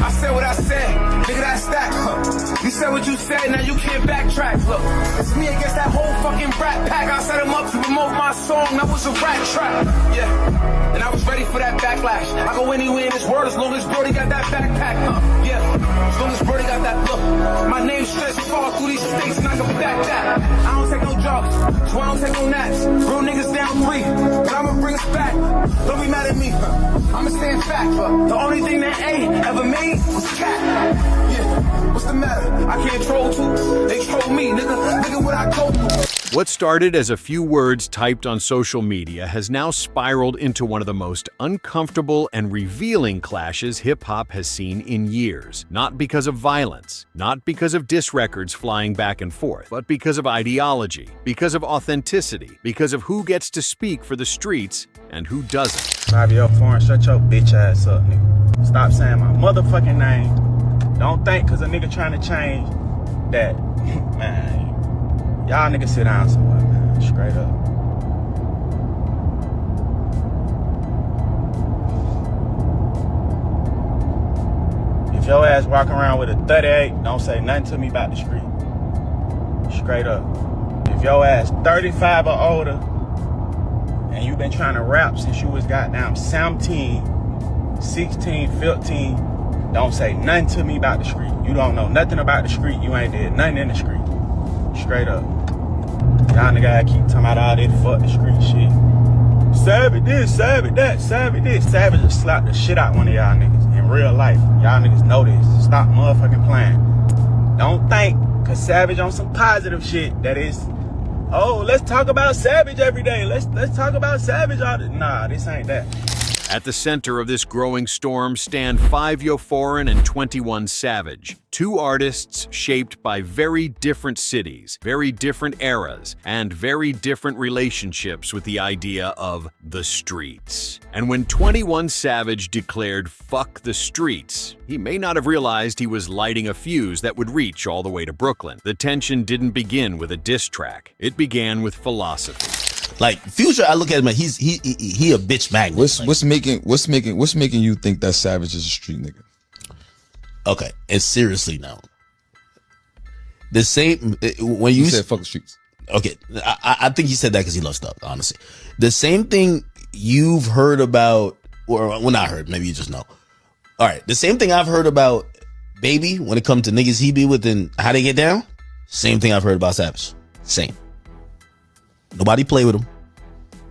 I said what I said, nigga, that's that. You said what you said, now you can't backtrack. Look, it's me against that whole fucking rat pack. I set him up to promote my song, that was a rat trap. Yeah, and I was ready for that backlash. I go anywhere in this world as long as Brody got that backpack. Yeah, as long as Brody got that look. My name stretched far through these states and I can back that. I don't take no drugs, so I don't take no naps. Real niggas down 3, but I'ma bring us back. Don't be mad at me, I'ma stand fact. The only thing that ain't ever made was cat. Yeah, what's the matter? I can't troll too. They troll me, nigga what I go through. What started as a few words typed on social media has now spiraled into one of the most uncomfortable and revealing clashes hip-hop has seen in years. Not because of violence, not because of diss records flying back and forth, but because of ideology, because of authenticity, because of who gets to speak for the streets and who doesn't. Fivio Foreign, shut your bitch ass up, nigga. Stop saying my motherfucking name. Don't think cause a nigga trying to change that, man. Y'all niggas sit down somewhere, man. Straight up. If your ass walking around with a 38, don't say nothing to me about the street. Straight up. If your ass 35 or older, and you been trying to rap since you was goddamn 17, 16, 15, don't say nothing to me about the street. You don't know nothing about the street. You ain't did nothing in the street. Straight up. Y'all nigga keep talking about all this fuck the street shit. Savage this, savage that, savage this. Savage just slapped the shit out one of y'all niggas in real life. Y'all niggas know this. Stop motherfucking playing. Don't think, cause Savage on some positive shit that is, oh, let's talk about Savage every day. Let's talk about Savage all the, nah, this ain't that. At the center of this growing storm stand Fivio Foreign and 21 Savage, two artists shaped by very different cities, very different eras, and very different relationships with the idea of the streets. And when 21 Savage declared "fuck the streets," he may not have realized he was lighting a fuse that would reach all the way to Brooklyn. The tension didn't begin with a diss track. It began with philosophy. Like Future, I look at him like he a bitch magnet. What's making you think that Savage is a street nigga? Okay, and seriously now, the same when you said fuck the streets. Okay, I think he said that because he loves stuff. Honestly, the same thing you've heard about, or well, not heard, maybe you just know. All right, the same thing I've heard about Baby when it comes to niggas he be with and how they get down. Same thing I've heard about Savage. Same. Nobody play with him.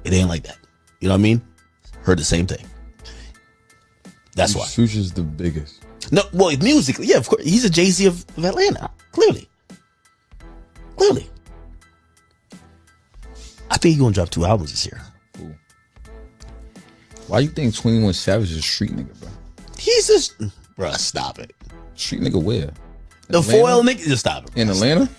It ain't like that. You know what I mean? Heard the same thing. That's why. Future's the biggest. No, well, musically, yeah, of course. He's a Jay-Z of Atlanta. Clearly. I think he's gonna drop 2 albums this year. Ooh. Why you think 21 Savage is a street nigga, bro? He's just, bro, stop it. Street nigga where? The foil nigga, just stop it. In Atlanta?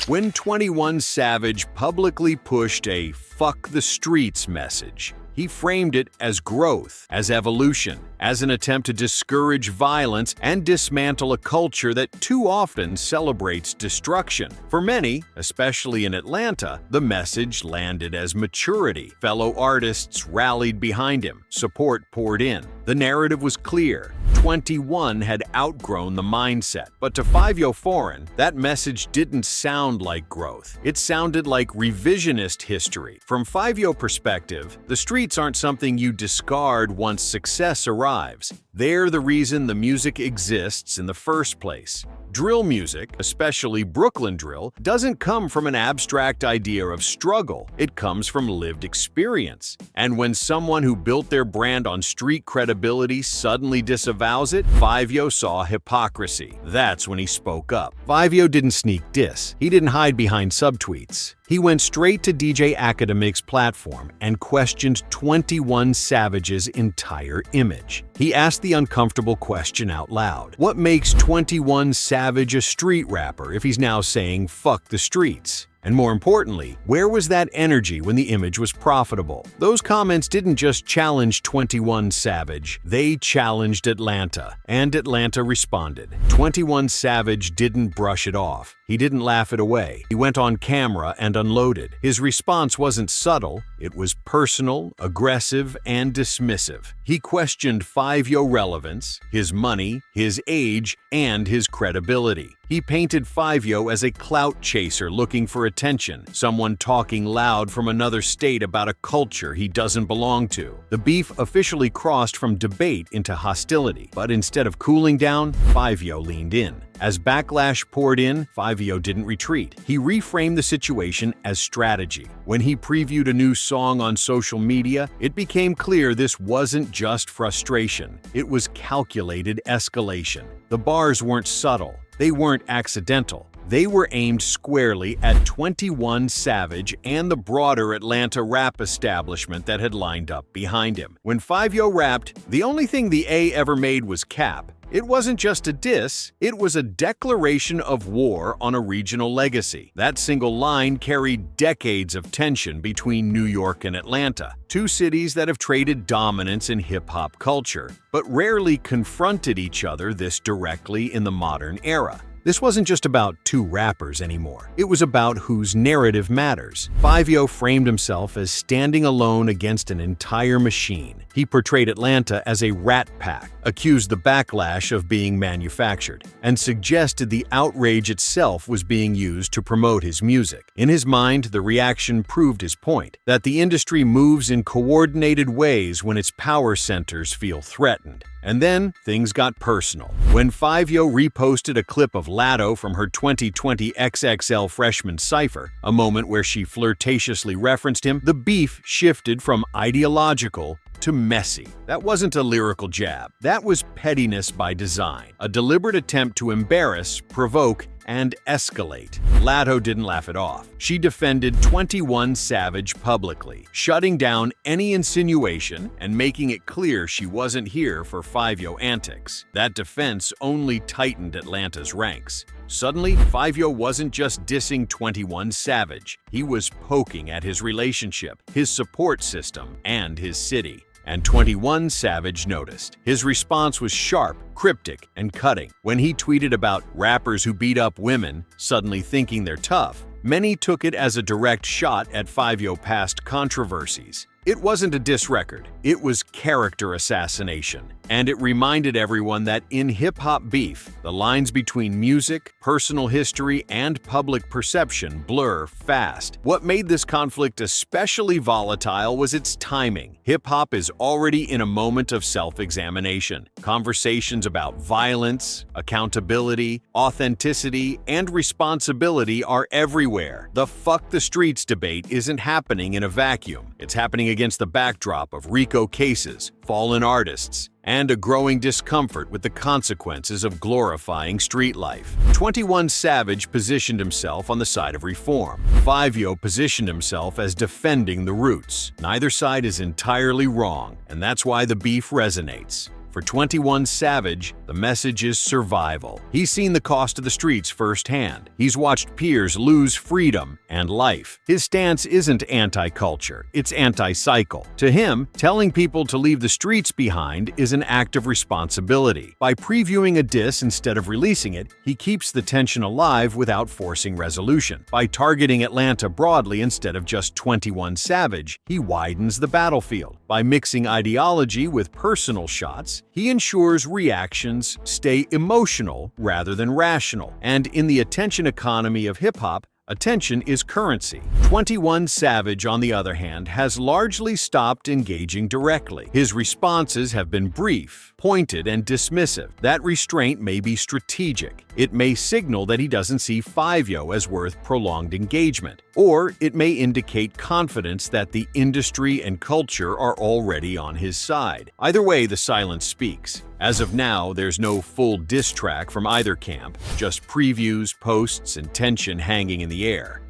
When 21 Savage publicly pushed a "fuck the streets" message, he framed it as growth, as evolution, as an attempt to discourage violence and dismantle a culture that too often celebrates destruction. For many, especially in Atlanta, the message landed as maturity. Fellow artists rallied behind him, support poured in. The narrative was clear. 21 had outgrown the mindset. But to Fivio Foreign, that message didn't sound like growth. It sounded like revisionist history. From Fivio perspective, the streets aren't something you discard once success arrives. They're the reason the music exists in the first place. Drill music, especially Brooklyn drill, doesn't come from an abstract idea of struggle. It comes from lived experience. And when someone who built their brand on street credibility suddenly disavows it, Fivio saw hypocrisy. That's when he spoke up. Fivio didn't sneak diss. He didn't hide behind subtweets. He went straight to DJ Akademiks' platform and questioned 21 Savage's entire image. He asked the uncomfortable question out loud. What makes 21 Savage a street rapper if he's now saying "fuck the streets"? And more importantly, where was that energy when the image was profitable? Those comments didn't just challenge 21 Savage, they challenged Atlanta, and Atlanta responded. 21 Savage didn't brush it off. He didn't laugh it away. He went on camera and unloaded. His response wasn't subtle, it was personal, aggressive, and dismissive. He questioned Fivio relevance, his money, his age, and his credibility. He painted Fivio as a clout chaser looking for attention, someone talking loud from another state about a culture he doesn't belong to. The beef officially crossed from debate into hostility, but instead of cooling down, Fivio leaned in. As backlash poured in, Fivio didn't retreat. He reframed the situation as strategy. When he previewed a new song on social media, it became clear this wasn't just frustration. It was calculated escalation. The bars weren't subtle. They weren't accidental. They were aimed squarely at 21 Savage and the broader Atlanta rap establishment that had lined up behind him. When Fivio rapped, the only thing the A ever made was cap. It wasn't just a diss, it was a declaration of war on a regional legacy. That single line carried decades of tension between New York and Atlanta, two cities that have traded dominance in hip-hop culture, but rarely confronted each other this directly in the modern era. This wasn't just about two rappers anymore. It was about whose narrative matters. Fivio framed himself as standing alone against an entire machine. He portrayed Atlanta as a rat pack, accused the backlash of being manufactured, and suggested the outrage itself was being used to promote his music. In his mind, the reaction proved his point, that the industry moves in coordinated ways when its power centers feel threatened. And then, things got personal. When Fivio reposted a clip of Latto from her 2020 XXL Freshman Cypher, a moment where she flirtatiously referenced him, the beef shifted from ideological to messy. That wasn't a lyrical jab. That was pettiness by design, a deliberate attempt to embarrass, provoke, and escalate. Latto didn't laugh it off. She defended 21 Savage publicly, shutting down any insinuation and making it clear she wasn't here for Fivio antics. That defense only tightened Atlanta's ranks. Suddenly, Fivio wasn't just dissing 21 Savage. He was poking at his relationship, his support system, and his city. And 21 Savage noticed. His response was sharp, cryptic, and cutting. When he tweeted about rappers who beat up women, suddenly thinking they're tough, many took it as a direct shot at Fivio past controversies. It wasn't a diss record, it was character assassination. And it reminded everyone that in hip-hop beef, the lines between music, personal history, and public perception blur fast. What made this conflict especially volatile was its timing. Hip-hop is already in a moment of self-examination. Conversations about violence, accountability, authenticity, and responsibility are everywhere. The fuck the streets debate isn't happening in a vacuum. It's happening against the backdrop of RICO cases, fallen artists, and a growing discomfort with the consequences of glorifying street life. 21 Savage positioned himself on the side of reform. Fivio positioned himself as defending the roots. Neither side is entirely wrong, and that's why the beef resonates. For 21 Savage, the message is survival. He's seen the cost of the streets firsthand. He's watched peers lose freedom and life. His stance isn't anti-culture, it's anti-cycle. To him, telling people to leave the streets behind is an act of responsibility. By previewing a diss instead of releasing it, he keeps the tension alive without forcing resolution. By targeting Atlanta broadly instead of just 21 Savage, he widens the battlefield. By mixing ideology with personal shots, he ensures reactions stay emotional rather than rational. And in the attention economy of hip-hop, attention is currency. 21 Savage, on the other hand, has largely stopped engaging directly. His responses have been brief, pointed, and dismissive. That restraint may be strategic. It may signal that he doesn't see Fivio as worth prolonged engagement. Or it may indicate confidence that the industry and culture are already on his side. Either way, the silence speaks. As of now, there's no full diss track from either camp, just previews, posts, and tension hanging in the air.